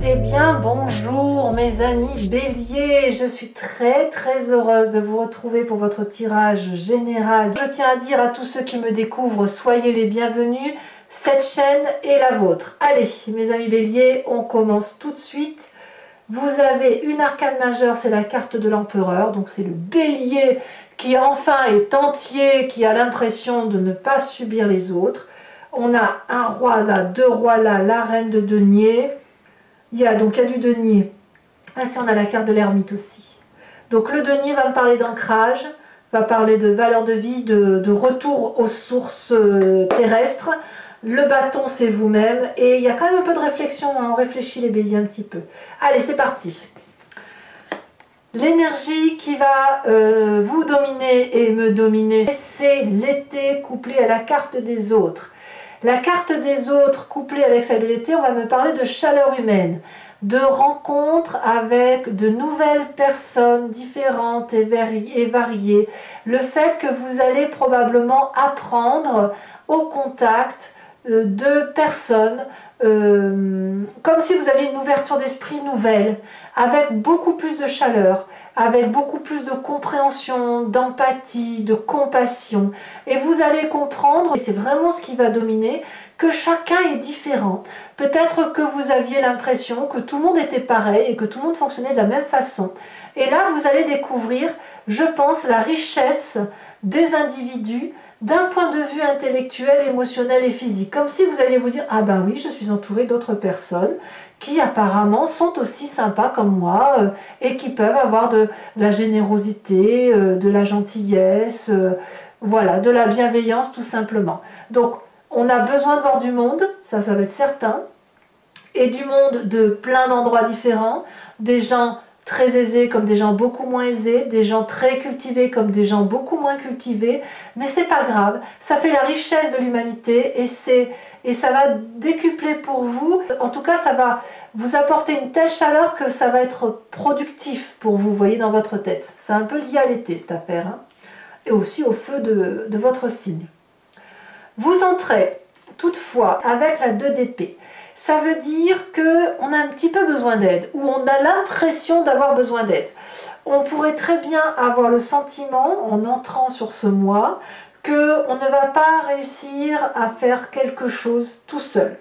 Eh bien bonjour mes amis Bélier, je suis très heureuse de vous retrouver pour votre tirage général. Je tiens à dire à tous ceux qui me découvrent, soyez les bienvenus, cette chaîne est la vôtre. Allez mes amis Bélier, on commence tout de suite. Vous avez une arcane majeure, c'est la carte de l'empereur, donc c'est le Bélier qui enfin est entier, qui a l'impression de ne pas subir les autres. On a un roi là, deux rois là, la reine de denier. Il y a du denier. Ah si, on a la carte de l'ermite aussi. Donc le denier va me parler d'ancrage, va parler de valeur de vie, de retour aux sources terrestres. Le bâton, c'est vous-même. Et il y a quand même un peu de réflexion, hein. On réfléchit les béliers un petit peu. Allez, c'est parti. L'énergie qui va vous dominer et me dominer, c'est l'été couplé à la carte des autres. La carte des autres couplée avec celle de l'été, on va me parler de chaleur humaine, de rencontres avec de nouvelles personnes différentes et variées. Le fait que vous allez probablement apprendre au contact de personnes, comme si vous aviez une ouverture d'esprit nouvelle, avec beaucoup plus de chaleur, avec beaucoup plus de compréhension, d'empathie, de compassion. Et vous allez comprendre, et c'est vraiment ce qui va dominer, que chacun est différent. Peut-être que vous aviez l'impression que tout le monde était pareil et que tout le monde fonctionnait de la même façon. Et là, vous allez découvrir, je pense, la richesse des individus d'un point de vue intellectuel, émotionnel et physique. Comme si vous alliez vous dire, ah ben oui, je suis entouré d'autres personnes qui apparemment sont aussi sympas comme moi et qui peuvent avoir de la générosité, de la gentillesse, voilà, de la bienveillance tout simplement. Donc on a besoin de voir du monde, ça va être certain, et du monde de plein d'endroits différents, des gens très aisés comme des gens beaucoup moins aisés, des gens très cultivés comme des gens beaucoup moins cultivés, mais c'est pas grave, ça fait la richesse de l'humanité et ça va décupler pour vous, en tout cas ça va vous apporter une telle chaleur que ça va être productif pour vous, voyez, dans votre tête. C'est un peu lié à l'été cette affaire, hein, et aussi au feu de votre signe. Vous entrez toutefois avec la 2 d'épée. Ça veut dire qu'on a un petit peu besoin d'aide, ou on a l'impression d'avoir besoin d'aide. On pourrait très bien avoir le sentiment, en entrant sur ce mois, qu'on ne va pas réussir à faire quelque chose tout seul.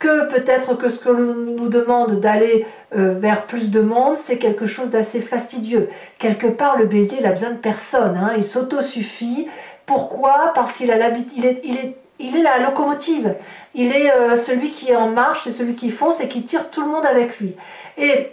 Que peut-être que ce que l'on nous demande d'aller vers plus de monde, c'est quelque chose d'assez fastidieux. Quelque part, le bélier, il a besoin de personne, hein, il s'autosuffit. Pourquoi? Parce qu'il a l'habitude, il est la locomotive, il est celui qui est en marche, c'est celui qui fonce et qui tire tout le monde avec lui. Et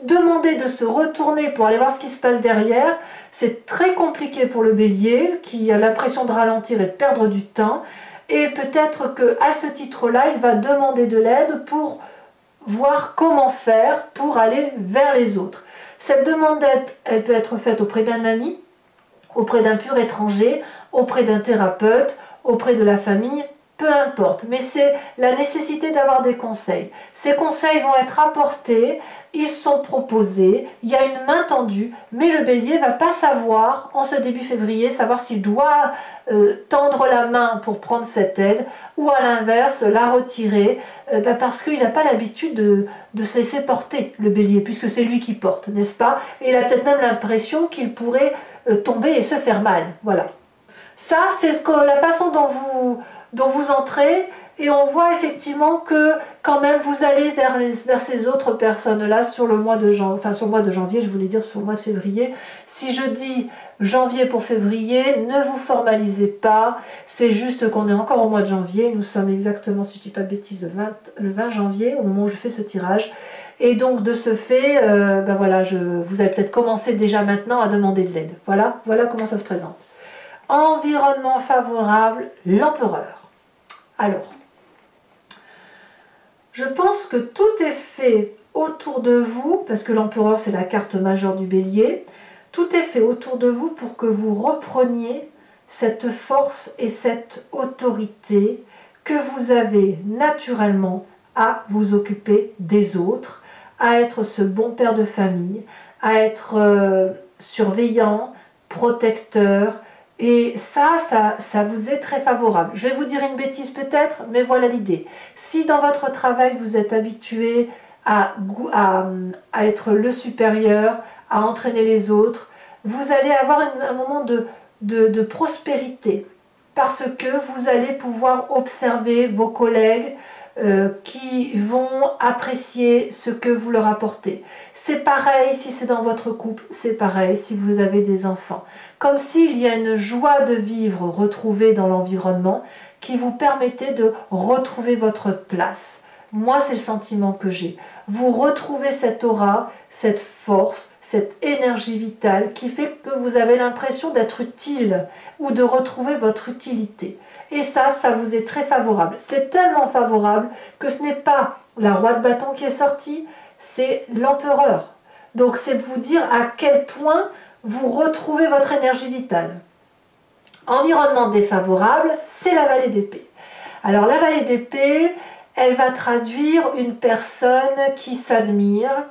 demander de se retourner pour aller voir ce qui se passe derrière, c'est très compliqué pour le bélier qui a l'impression de ralentir et de perdre du temps. Et peut-être qu'à ce titre-là, il va demander de l'aide pour voir comment faire pour aller vers les autres. Cette demande d'aide, elle peut être faite auprès d'un ami, auprès d'un pur étranger, auprès d'un thérapeute, auprès de la famille, peu importe. Mais c'est la nécessité d'avoir des conseils. Ces conseils vont être apportés, ils sont proposés, il y a une main tendue, mais le bélier ne va pas savoir, en ce début février, savoir s'il doit tendre la main pour prendre cette aide, ou à l'inverse, la retirer, parce qu'il n'a pas l'habitude de se laisser porter, le bélier, puisque c'est lui qui porte, n'est-ce pas? Et il a peut-être même l'impression qu'il pourrait tomber et se faire mal, voilà. Ça, c'est la façon dont vous entrez, et on voit effectivement que quand même vous allez vers ces autres personnes-là sur le mois de janvier, enfin sur le mois de janvier, je voulais dire sur le mois de février. Si je dis janvier pour février, ne vous formalisez pas, c'est juste qu'on est encore au mois de janvier, nous sommes exactement, si je ne dis pas de bêtises, le 20 janvier, au moment où je fais ce tirage. Et donc de ce fait, ben voilà, vous avez peut-être commencé déjà maintenant à demander de l'aide. Voilà comment ça se présente. Environnement favorable, l'empereur. Alors, je pense que tout est fait autour de vous, parce que l'empereur c'est la carte majeure du bélier, tout est fait autour de vous pour que vous repreniez cette force et cette autorité que vous avez naturellement à vous occuper des autres, à être ce bon père de famille, à être surveillant, protecteur. Et ça vous est très favorable. Je vais vous dire une bêtise peut-être, mais voilà l'idée. Si dans votre travail vous êtes habitué à être le supérieur, à entraîner les autres. Vous allez avoir un moment de prospérité parce que vous allez pouvoir observer vos collègues qui vont apprécier ce que vous leur apportez. C'est pareil si c'est dans votre couple, c'est pareil si vous avez des enfants. Comme s'il y a une joie de vivre retrouvée dans l'environnement qui vous permettait de retrouver votre place. Moi, c'est le sentiment que j'ai. Vous retrouvez cette aura, cette force, cette énergie vitale qui fait que vous avez l'impression d'être utile ou de retrouver votre utilité. Et ça vous est très favorable. C'est tellement favorable que ce n'est pas la roi de bâton qui est sortie, c'est l'empereur. Donc c'est vous dire à quel point vous retrouvez votre énergie vitale. Environnement défavorable, c'est la vallée d'épée. Alors la vallée d'épée, elle va traduire une personne qui s'admire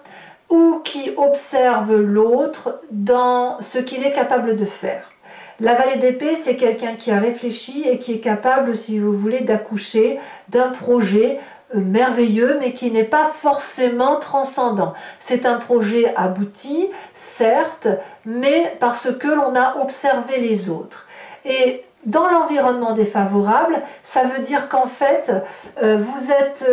ou qui observe l'autre dans ce qu'il est capable de faire. La vallée d'épée, c'est quelqu'un qui a réfléchi et qui est capable, si vous voulez, d'accoucher d'un projet merveilleux, mais qui n'est pas forcément transcendant. C'est un projet abouti, certes, mais parce que l'on a observé les autres. Et dans l'environnement défavorable, ça veut dire qu'en fait, vous êtes...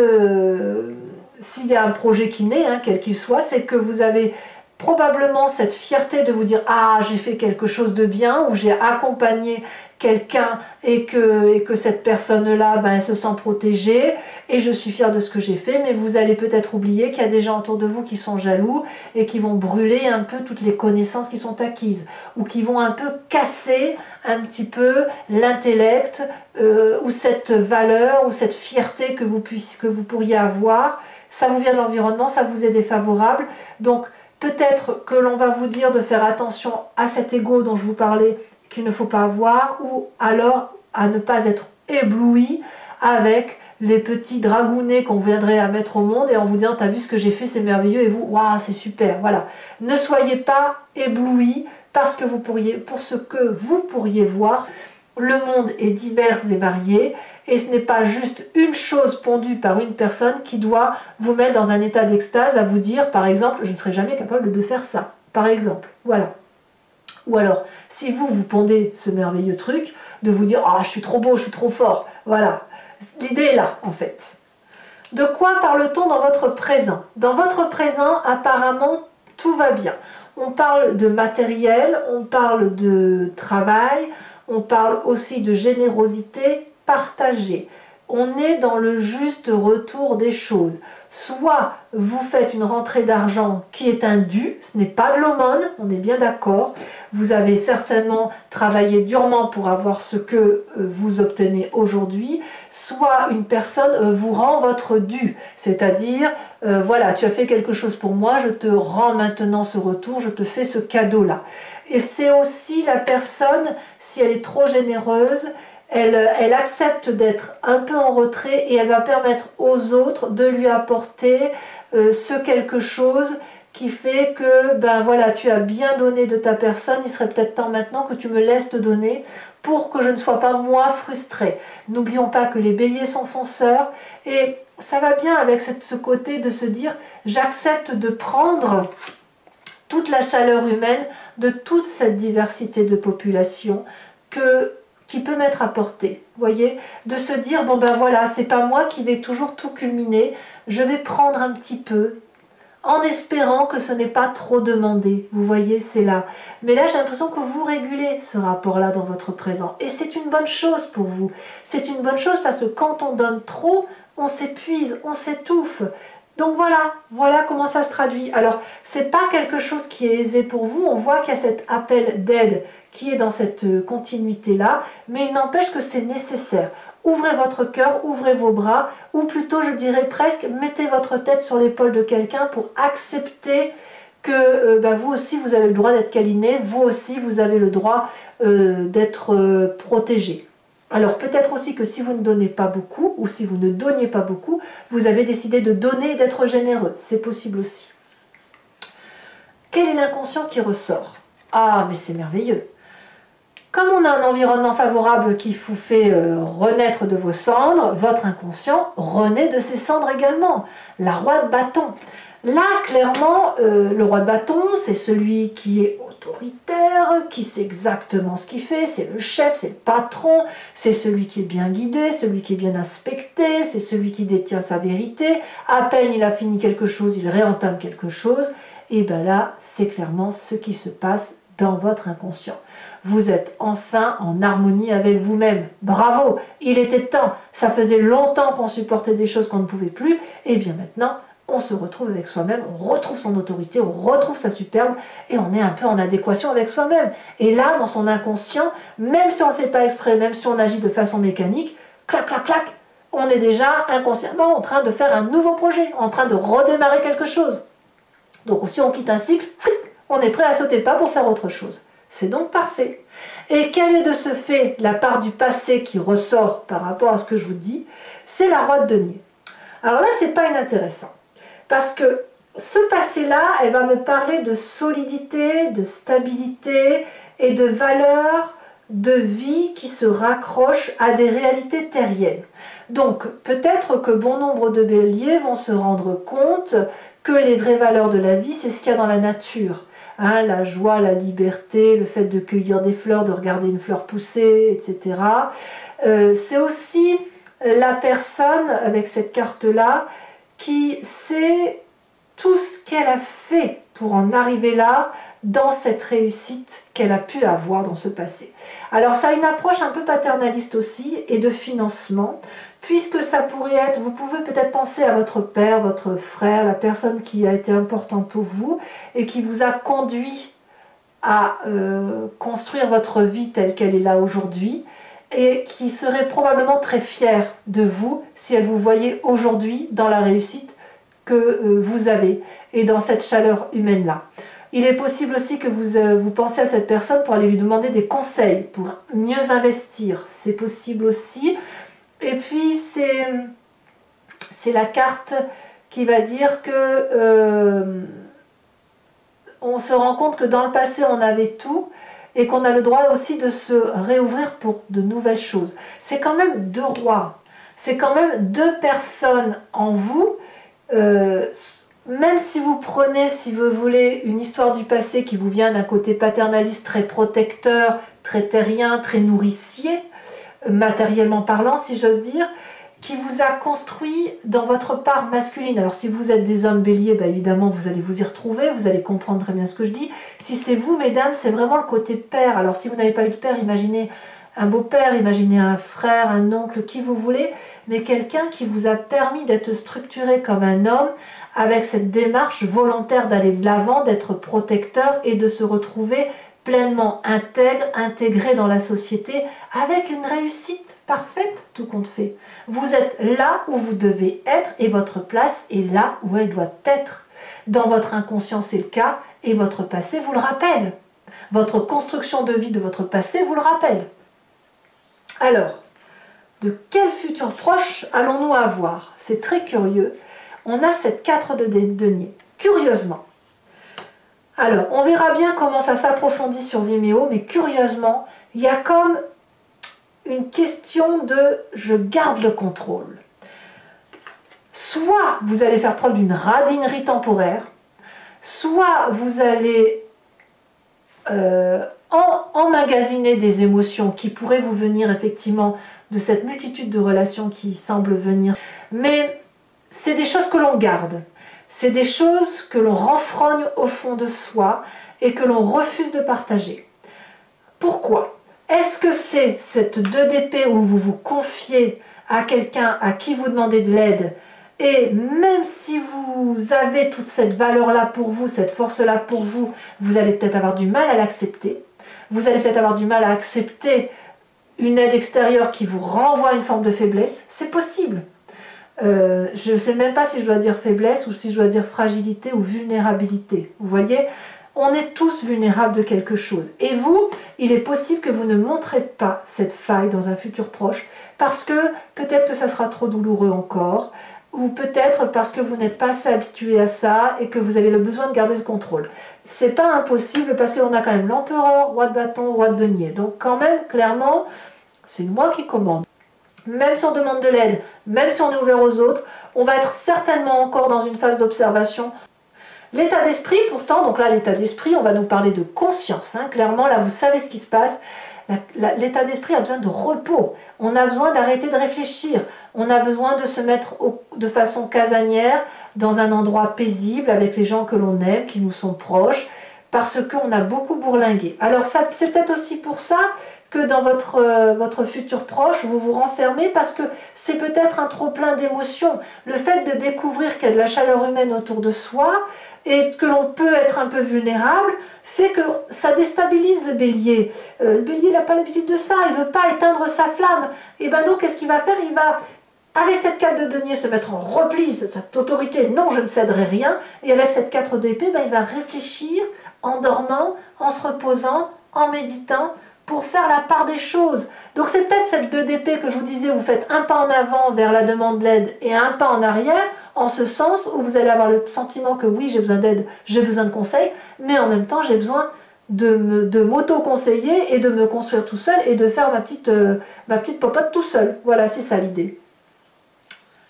s'il y a un projet qui naît, quel qu'il soit, c'est que vous avez probablement cette fierté de vous dire « Ah, j'ai fait quelque chose de bien » ou « J'ai accompagné quelqu'un et que cette personne-là, elle se sent protégée et je suis fière de ce que j'ai fait », mais vous allez peut-être oublier qu'il y a des gens autour de vous qui sont jaloux et qui vont brûler un peu toutes les connaissances qui sont acquises ou qui vont un peu casser un petit peu l'intellect ou cette valeur ou cette fierté que vous pourriez avoir. Ça vous vient de l'environnement, ça vous est défavorable. Donc peut-être que l'on va vous dire de faire attention à cet ego dont je vous parlais, qu'il ne faut pas avoir, ou alors à ne pas être ébloui avec les petits dragounets qu'on viendrait à mettre au monde et en vous disant « T'as vu ce que j'ai fait, c'est merveilleux » et vous « Waouh, c'est super ». Voilà. Ne soyez pas ébloui parce que pour ce que vous pourriez voir. Le monde est divers et varié et ce n'est pas juste une chose pondue par une personne qui doit vous mettre dans un état d'extase à vous dire par exemple je ne serai jamais capable de faire ça, par exemple, voilà. Ou alors si vous pondez ce merveilleux truc de vous dire ah je suis trop beau, je suis trop fort, voilà, l'idée est là en fait. De quoi parle-t-on dans votre présent? Dans votre présent apparemment tout va bien. On parle de matériel, on parle de travail, on parle aussi de générosité partagée. On est dans le juste retour des choses. Soit vous faites une rentrée d'argent qui est un dû, ce n'est pas de l'aumône, on est bien d'accord. Vous avez certainement travaillé durement pour avoir ce que vous obtenez aujourd'hui. Soit une personne vous rend votre dû, c'est-à-dire, voilà, tu as fait quelque chose pour moi, je te rends maintenant ce retour, je te fais ce cadeau-là. Et c'est aussi la personne, si elle est trop généreuse, elle accepte d'être un peu en retrait et elle va permettre aux autres de lui apporter ce quelque chose qui fait que, ben voilà, tu as bien donné de ta personne, il serait peut-être temps maintenant que tu me laisses te donner pour que je ne sois pas moi frustrée. N'oublions pas que les béliers sont fonceurs et ça va bien avec ce côté de se dire j'accepte de prendre toute la chaleur humaine de toute cette diversité de population qui peut m'être apportée, voyez, de se dire bon ben voilà, c'est pas moi qui vais toujours tout culminer, je vais prendre un petit peu en espérant que ce n'est pas trop demandé, vous voyez, c'est là. Mais là j'ai l'impression que vous régulez ce rapport-là dans votre présent et c'est une bonne chose pour vous. C'est une bonne chose parce que quand on donne trop, on s'épuise, on s'étouffe. Donc voilà comment ça se traduit. Alors, c'est pas quelque chose qui est aisé pour vous, on voit qu'il y a cet appel d'aide qui est dans cette continuité-là, mais il n'empêche que c'est nécessaire. Ouvrez votre cœur, ouvrez vos bras, ou plutôt, je dirais presque, mettez votre tête sur l'épaule de quelqu'un pour accepter que vous aussi, vous avez le droit d'être câliné, vous aussi, vous avez le droit d'être protégé. Alors peut-être aussi que si vous ne donnez pas beaucoup, ou si vous ne donniez pas beaucoup, vous avez décidé de donner et d'être généreux. C'est possible aussi. Quel est l'inconscient qui ressort? Ah, mais c'est merveilleux. Comme on a un environnement favorable qui vous fait renaître de vos cendres, votre inconscient renaît de ses cendres également. La roi de bâton. Là, clairement, le roi de bâton, c'est celui qui est autoritaire, qui sait exactement ce qu'il fait, c'est le chef, c'est le patron, c'est celui qui est bien guidé, celui qui est bien inspecté, c'est celui qui détient sa vérité. À peine il a fini quelque chose, il réentame quelque chose. Et bien là, c'est clairement ce qui se passe dans votre inconscient. Vous êtes enfin en harmonie avec vous-même. Bravo, il était temps. Ça faisait longtemps qu'on supportait des choses qu'on ne pouvait plus. Et bien maintenant, on se retrouve avec soi-même, on retrouve son autorité, on retrouve sa superbe et on est un peu en adéquation avec soi-même. Et là, dans son inconscient, même si on ne le fait pas exprès, même si on agit de façon mécanique, clac, clac, clac, on est déjà inconsciemment en train de faire un nouveau projet, en train de redémarrer quelque chose. Donc si on quitte un cycle, on est prêt à sauter le pas pour faire autre chose. C'est donc parfait. Et quelle est de ce fait la part du passé qui ressort par rapport à ce que je vous dis? C'est la roi de denier. Alors là, c'est pas inintéressant. Parce que ce passé-là, elle va me parler de solidité, de stabilité et de valeurs de vie qui se raccrochent à des réalités terriennes. Donc, peut-être que bon nombre de béliers vont se rendre compte que les vraies valeurs de la vie, c'est ce qu'il y a dans la nature. Hein, la joie, la liberté, le fait de cueillir des fleurs, de regarder une fleur pousser, etc. C'est aussi la personne, avec cette carte-là, qui sait tout ce qu'elle a fait pour en arriver là, dans cette réussite qu'elle a pu avoir dans ce passé. Alors ça a une approche un peu paternaliste aussi, et de financement, puisque ça pourrait être, vous pouvez peut-être penser à votre père, votre frère, la personne qui a été importante pour vous, et qui vous a conduit à construire votre vie telle qu'elle est là aujourd'hui, et qui serait probablement très fière de vous si elle vous voyait aujourd'hui dans la réussite que vous avez et dans cette chaleur humaine-là. Il est possible aussi que vous pensiez à cette personne pour aller lui demander des conseils, pour mieux investir. C'est possible aussi. Et puis, c'est la carte qui va dire que on se rend compte que dans le passé, on avait tout et qu'on a le droit aussi de se réouvrir pour de nouvelles choses. C'est quand même deux rois. C'est quand même deux personnes en vous. Même si vous prenez, si vous voulez, une histoire du passé qui vous vient d'un côté paternaliste très protecteur, très terrien, très nourricier, matériellement parlant si j'ose dire, qui vous a construit dans votre part masculine. Alors si vous êtes des hommes béliers, bah évidemment vous allez vous y retrouver, vous allez comprendre très bien ce que je dis. Si c'est vous mesdames, c'est vraiment le côté père. Alors si vous n'avez pas eu de père, imaginez un beau-père, imaginez un frère, un oncle, qui vous voulez, mais quelqu'un qui vous a permis d'être structuré comme un homme, avec cette démarche volontaire d'aller de l'avant, d'être protecteur et de se retrouver pleinement intègre, intégré dans la société, avec une réussite parfaite, tout compte fait. Vous êtes là où vous devez être et votre place est là où elle doit être. Dans votre inconscient, c'est le cas, et votre passé vous le rappelle. Votre construction de vie de votre passé vous le rappelle. Alors, de quel futur proche allons-nous avoir? C'est très curieux. On a cette 4 de denier, curieusement. Alors, on verra bien comment ça s'approfondit sur Vimeo, mais curieusement, il y a comme une question de « je garde le contrôle ». Soit vous allez faire preuve d'une radinerie temporaire, soit vous allez emmagasiner des émotions qui pourraient vous venir effectivement de cette multitude de relations qui semblent venir. Mais c'est des choses que l'on garde. C'est des choses que l'on renfrogne au fond de soi et que l'on refuse de partager. Pourquoi? Est-ce que c'est cette 2 d'épée où vous vous confiez à quelqu'un à qui vous demandez de l'aide et même si vous avez toute cette valeur-là pour vous, cette force-là pour vous, vous allez peut-être avoir du mal à l'accepter. Vous allez peut-être avoir du mal à accepter une aide extérieure qui vous renvoie à une forme de faiblesse. C'est possible. Je ne sais même pas si je dois dire faiblesse ou si je dois dire fragilité ou vulnérabilité. Vous voyez, on est tous vulnérables de quelque chose. Et vous, il est possible que vous ne montrez pas cette faille dans un futur proche parce que peut-être que ça sera trop douloureux encore. ou peut-être parce que vous n'êtes pas assez habitué à ça et que vous avez le besoin de garder le contrôle. C'est pas impossible parce qu'on a quand même l'empereur, roi de bâton, roi de denier. Donc quand même, clairement, c'est moi qui commande. Même si on demande de l'aide, même si on est ouvert aux autres, on va être certainement encore dans une phase d'observation. L'état d'esprit, pourtant, donc là, l'état d'esprit, on va nous parler de conscience. Hein. Clairement, là, vous savez ce qui se passe. L'état d'esprit a besoin de repos. On a besoin d'arrêter de réfléchir. On a besoin de se mettre de façon casanière dans un endroit paisible avec les gens que l'on aime, qui nous sont proches, parce qu'on a beaucoup bourlingué. Alors, c'est peut-être aussi pour ça que dans votre futur proche, vous vous renfermez parce que c'est peut-être un trop-plein d'émotions. Le fait de découvrir qu'il y a de la chaleur humaine autour de soi et que l'on peut être un peu vulnérable, fait que ça déstabilise le bélier. Le bélier n'a pas l'habitude de ça, il ne veut pas éteindre sa flamme. Et bien donc, qu'est-ce qu'il va faire? Il va, avec cette 4 de denier, se mettre en repli de cette autorité. Non, je ne céderai rien. Et avec cette 4 d'épée, ben, il va réfléchir en dormant, en se reposant, en méditant, pour faire la part des choses. Donc c'est peut-être cette 2 d'épée que je vous disais, vous faites un pas en avant vers la demande d'aide et un pas en arrière, en ce sens où vous allez avoir le sentiment que oui, j'ai besoin d'aide, j'ai besoin de conseils, mais en même temps j'ai besoin de m'auto-conseiller et de me construire tout seul et de faire ma petite popote tout seul. Voilà, c'est ça l'idée.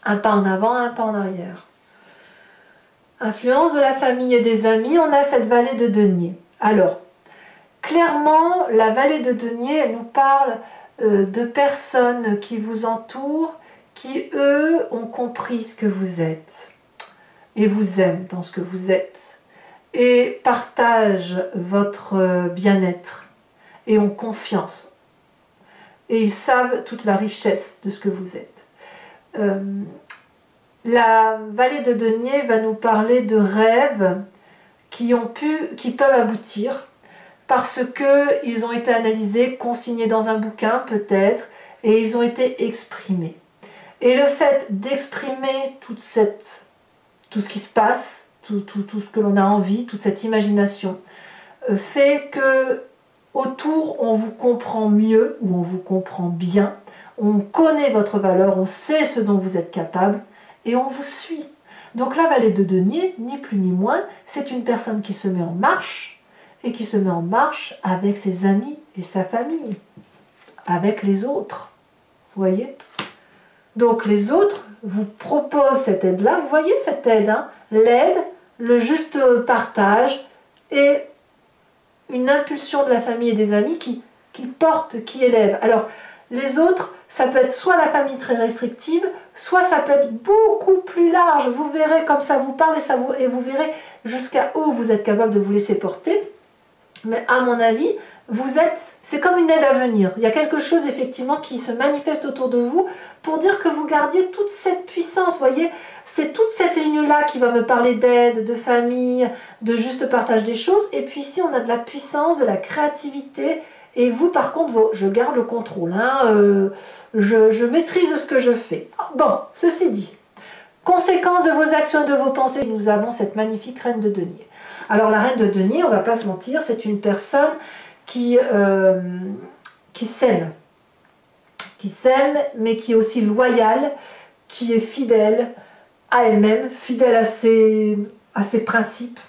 Un pas en avant, un pas en arrière. Influence de la famille et des amis, on a cette vallée de denier. Alors, clairement, la vallée de denier, elle nous parle de personnes qui vous entourent, qui, eux, ont compris ce que vous êtes et vous aiment dans ce que vous êtes et partagent votre bien-être et ont confiance. Et ils savent toute la richesse de ce que vous êtes. La vallée de denier va nous parler de rêves qui peuvent aboutir, parce qu'ils ont été analysés, consignés dans un bouquin peut-être, et ils ont été exprimés. Et le fait d'exprimer tout ce qui se passe, tout ce que l'on a envie, toute cette imagination, fait que autour on vous comprend mieux, ou on vous comprend bien, on connaît votre valeur, on sait ce dont vous êtes capable, et on vous suit. Donc la vallée de denier, ni plus ni moins, c'est une personne qui se met en marche, et qui se met en marche avec ses amis et sa famille, avec les autres. Vous voyez? Donc les autres vous proposent cette aide-là. Vous voyez cette aide, hein? L'aide, le juste partage et une impulsion de la famille et des amis qui porte, qui élève. Alors les autres, ça peut être soit la famille très restrictive, soit ça peut être beaucoup plus large. Vous verrez comme ça vous parle et vous verrez jusqu'à où vous êtes capable de vous laisser porter. Mais à mon avis, c'est comme une aide à venir. Il y a quelque chose effectivement qui se manifeste autour de vous pour dire que vous gardiez toute cette puissance. Vous voyez, c'est toute cette ligne-là qui va me parler d'aide, de famille, de juste partage des choses. Et puis ici, on a de la puissance, de la créativité. Et vous, par contre, je garde le contrôle. Hein, je maîtrise ce que je fais. Bon, ceci dit, conséquence de vos actions et de vos pensées, nous avons cette magnifique reine de denier. Alors la reine de denier, on ne va pas se mentir, c'est une personne qui s'aime, mais qui est aussi loyale, qui est fidèle à elle-même, fidèle à ses principes,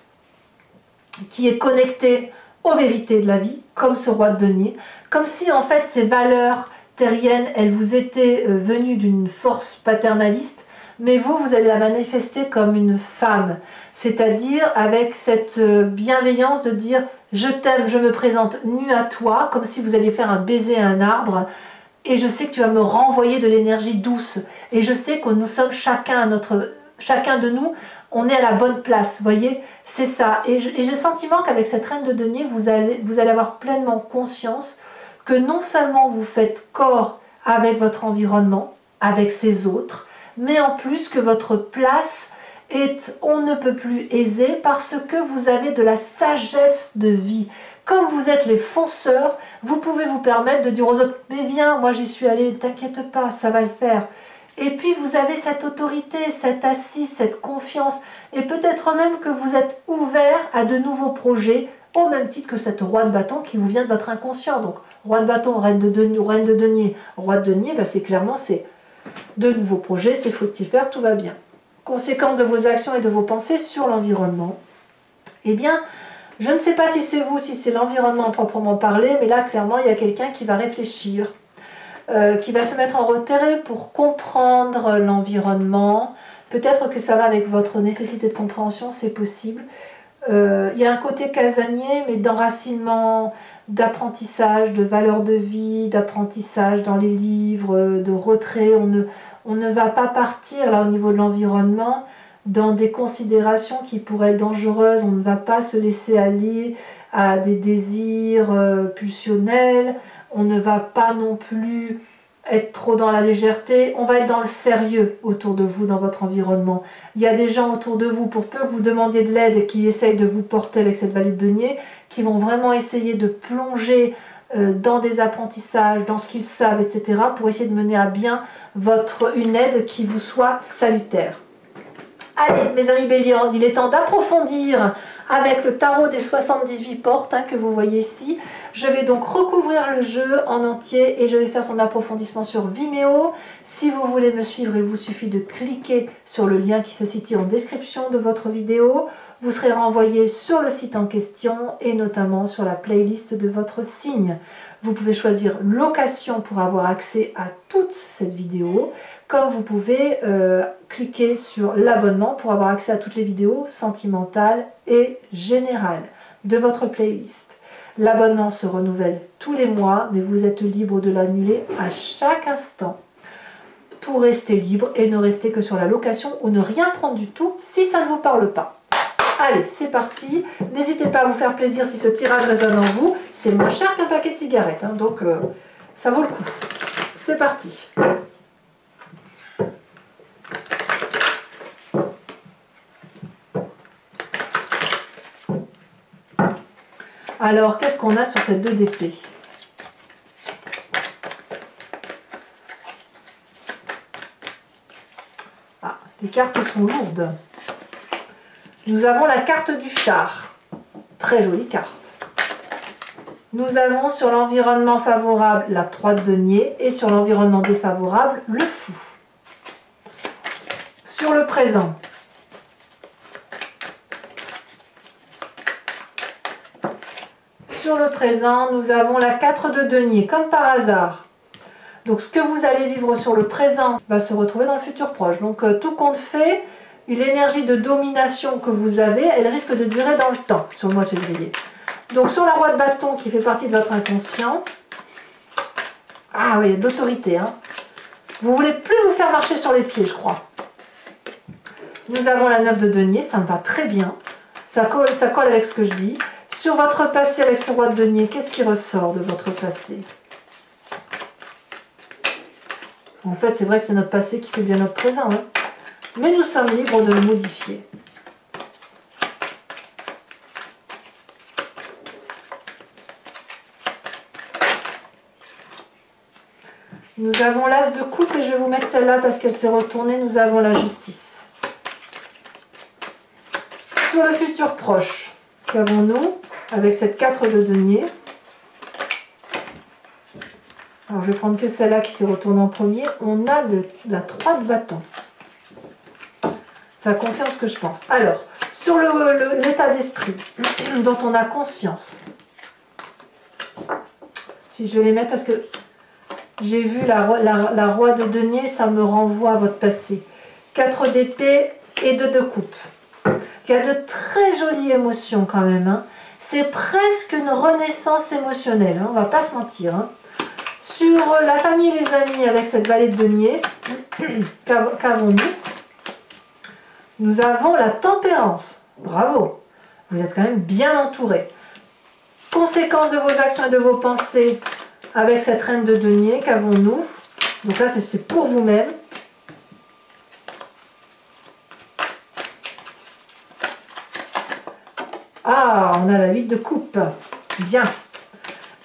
qui est connectée aux vérités de la vie, comme ce roi de denier, comme si en fait ces valeurs terriennes, elles vous étaient venues d'une force paternaliste, mais vous allez la manifester comme une femme, c'est-à-dire avec cette bienveillance de dire « je t'aime, je me présente nue à toi », comme si vous alliez faire un baiser à un arbre, et je sais que tu vas me renvoyer de l'énergie douce, et je sais que nous sommes chacun de nous, on est à la bonne place, vous voyez, c'est ça. Et j'ai le sentiment qu'avec cette reine de denier, vous allez avoir pleinement conscience que non seulement vous faites corps avec votre environnement, avec ces autres, mais en plus que votre place est on ne peut plus aisée parce que vous avez de la sagesse de vie. Comme vous êtes les fonceurs, vous pouvez vous permettre de dire aux autres « mais viens, moi j'y suis allé, t'inquiète pas, ça va le faire ». Et puis vous avez cette autorité, cette assise, cette confiance, et peut-être même que vous êtes ouvert à de nouveaux projets, au même titre que cette roi de bâton qui vous vient de votre inconscient. Donc roi de bâton, reine de denier, roi de denier, ben c'est clairement de nouveaux projets, c'est fructifère, tout va bien. Conséquence de vos actions et de vos pensées sur l'environnement. Eh bien, je ne sais pas si c'est vous, si c'est l'environnement proprement parlé, mais là, clairement, il y a quelqu'un qui va réfléchir, qui va se mettre en retrait pour comprendre l'environnement. Peut-être que ça va avec votre nécessité de compréhension, c'est possible. Il y a un côté casanier, mais d'enracinement, d'apprentissage, de valeur de vie, d'apprentissage dans les livres, de retrait. On ne va pas partir là au niveau de l'environnement dans des considérations qui pourraient être dangereuses. On ne va pas se laisser aller à des désirs pulsionnels. On ne va pas non plus être trop dans la légèreté. On va être dans le sérieux autour de vous, dans votre environnement. Il y a des gens autour de vous, pour peu que vous demandiez de l'aide et qui essayent de vous porter avec cette vallée de denier, qui vont vraiment essayer de plonger dans des apprentissages, dans ce qu'ils savent, etc., pour essayer de mener à bien une aide qui vous soit salutaire. Allez, mes amis Bélier, il est temps d'approfondir avec le tarot des 78 portes que vous voyez ici. Je vais donc recouvrir le jeu en entier et je vais faire son approfondissement sur Vimeo. Si vous voulez me suivre, il vous suffit de cliquer sur le lien qui se situe en description de votre vidéo. Vous serez renvoyé sur le site en question et notamment sur la playlist de votre signe. Vous pouvez choisir location pour avoir accès à toute cette vidéo, comme vous pouvez cliquer sur l'abonnement pour avoir accès à toutes les vidéos sentimentales et générales de votre playlist. L'abonnement se renouvelle tous les mois, mais vous êtes libre de l'annuler à chaque instant pour rester libre et ne rester que sur la location ou ne rien prendre du tout si ça ne vous parle pas. Allez, c'est parti. N'hésitez pas à vous faire plaisir si ce tirage résonne en vous. C'est moins cher qu'un paquet de cigarettes, donc ça vaut le coup. C'est parti. Alors, qu'est-ce qu'on a sur cette 2 d'épée? Ah, les cartes sont lourdes. Nous avons la carte du char. Très jolie carte. Nous avons sur l'environnement favorable la 3 de denier et sur l'environnement défavorable le fou. Sur le présent, nous avons la 4 de denier, comme par hasard. Donc ce que vous allez vivre sur le présent va se retrouver dans le futur proche. Donc tout compte fait, l'énergie de domination que vous avez, elle risque de durer dans le temps sur le mois de février. Donc sur la roi de bâton qui fait partie de votre inconscient, ah oui, il y a de l'autorité. Vous voulez plus vous faire marcher sur les pieds, je crois. Nous avons la 9 de denier, ça me va très bien. Ça colle avec ce que je dis. Sur votre passé avec ce roi de denier, qu'est-ce qui ressort de votre passé? En fait, c'est vrai que c'est notre passé qui fait bien notre présent. Mais nous sommes libres de le modifier. Nous avons l'as de coupe et je vais vous mettre celle-là parce qu'elle s'est retournée. Nous avons la justice. Sur le futur proche, qu'avons-nous avec cette 4 de denier? Alors je vais prendre que celle-là qui s'est retournée en premier. On a la 3 de bâton. Ça confirme ce que je pense. Alors, sur l'état d'esprit dont on a conscience. Si je vais les mettre parce que j'ai vu la roi de denier, ça me renvoie à votre passé. 4 d'épée et 2 de coupe. Il y a de très jolies émotions quand même. C'est presque une renaissance émotionnelle, on ne va pas se mentir. Sur la famille et les amis avec cette vallée de denier, qu'avons-nous? Nous avons la tempérance. Bravo, vous êtes quand même bien entouré. Conséquence de vos actions et de vos pensées avec cette reine de denier, qu'avons-nous? Donc là, c'est pour vous-même. Ah, on a la 8 de coupe. Bien.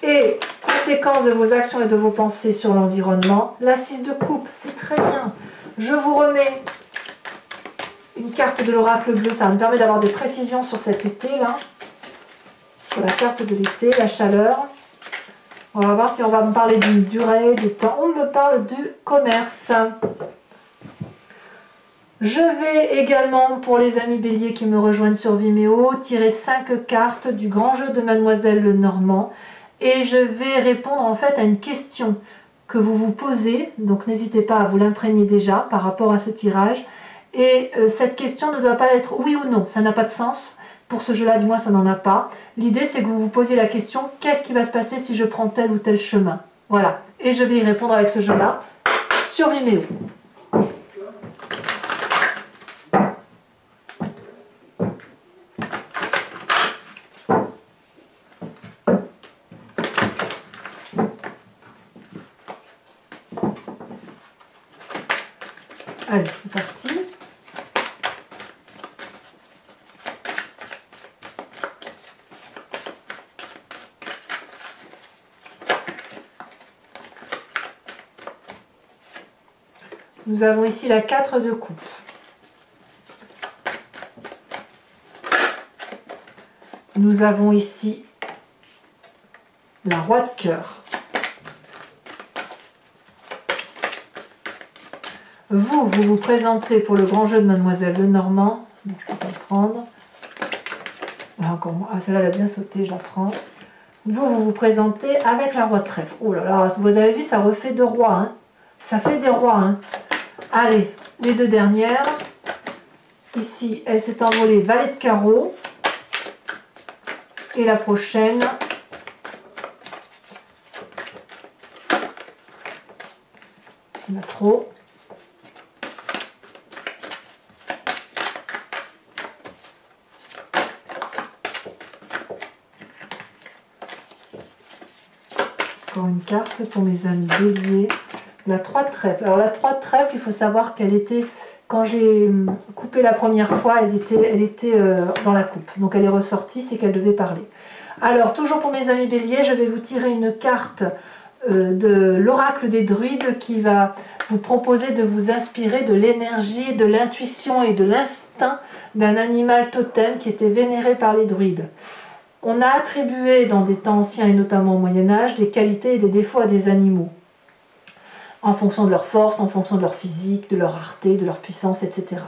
Et conséquence de vos actions et de vos pensées sur l'environnement, la 6 de coupe. C'est très bien. Je vous remets une carte de l'oracle bleu. Ça me permet d'avoir des précisions sur cet été-là. Sur la carte de l'été, la chaleur. On va voir si on va me parler d'une durée, du temps. On me parle du commerce. Je vais également, pour les amis béliers qui me rejoignent sur Vimeo, tirer 5 cartes du grand jeu de Mademoiselle Lenormand et je vais répondre en fait à une question que vous vous posez, donc n'hésitez pas à vous l'imprégner déjà par rapport à ce tirage. Et cette question ne doit pas être oui ou non, ça n'a pas de sens. Pour ce jeu-là, du moins, ça n'en a pas. L'idée, c'est que vous vous posiez la question, qu'est-ce qui va se passer si je prends tel ou tel chemin? Voilà, et je vais y répondre avec ce jeu-là sur Vimeo. Allez, c'est parti. Nous avons ici la 4 de coupe. Nous avons ici la roi de cœur. Vous vous présentez pour le grand jeu de Mademoiselle Lenormand. Je peux pas le prendre. Encore moi. Ah, celle-là, elle a bien sauté, je la prends. Vous vous présentez avec la roi de trèfle. Oh là là, vous avez vu, ça refait 2 rois. Hein. Ça fait des rois. Hein. Allez, les 2 dernières. Ici, elle s'est envolée valet de carreau. Et la prochaine, il y en a trop. Encore une carte pour mes amis béliers. La 3 de trèfle. Alors la 3 de trèfle, il faut savoir qu'elle était, quand j'ai coupé la première fois, elle était dans la coupe. Donc elle est ressortie, c'est qu'elle devait parler. Alors toujours pour mes amis béliers, je vais vous tirer une carte de l'oracle des druides qui va vous proposer de vous inspirer de l'énergie, de l'intuition et de l'instinct d'un animal totem qui était vénéré par les druides. On a attribué dans des temps anciens et notamment au Moyen-Âge des qualités et des défauts à des animaux en fonction de leur force, en fonction de leur physique, de leur rareté, de leur puissance, etc.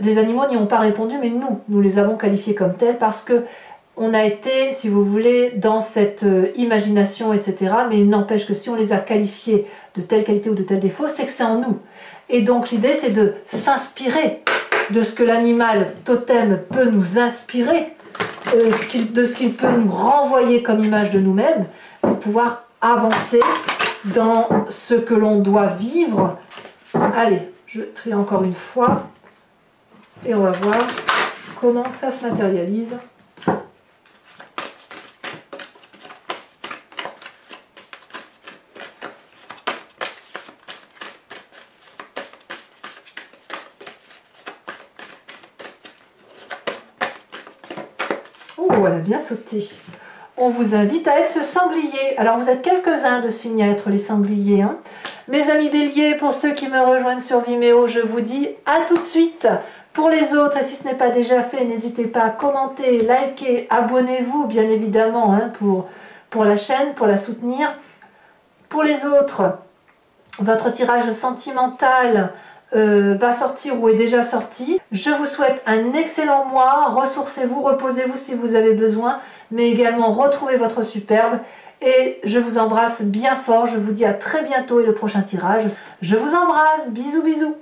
Les animaux n'y ont pas répondu, mais nous les avons qualifiés comme tels parce que on a été, si vous voulez, dans cette imagination, etc. Mais il n'empêche que si on les a qualifiés de telle qualité ou de tel défaut, c'est que c'est en nous. Et donc l'idée, c'est de s'inspirer de ce que l'animal totem peut nous inspirer, de ce qu'il peut nous renvoyer comme image de nous-mêmes, pour pouvoir avancer dans ce que l'on doit vivre. Allez, je trie encore une fois et on va voir comment ça se matérialise. Oh, elle a bien sauté. On vous invite à être ce sanglier. Alors vous êtes quelques-uns de signes à être les sangliers. Hein. Mes amis béliers, pour ceux qui me rejoignent sur Vimeo, je vous dis à tout de suite. Pour les autres, et si ce n'est pas déjà fait, n'hésitez pas à commenter, liker, abonnez-vous bien évidemment hein, pour la chaîne, pour la soutenir. Pour les autres, votre tirage sentimental va sortir ou est déjà sorti. Je vous souhaite un excellent mois, ressourcez-vous, reposez-vous si vous avez besoin, mais également retrouvez votre superbe et je vous embrasse bien fort, je vous dis à très bientôt et le prochain tirage. Je vous embrasse, bisous bisous.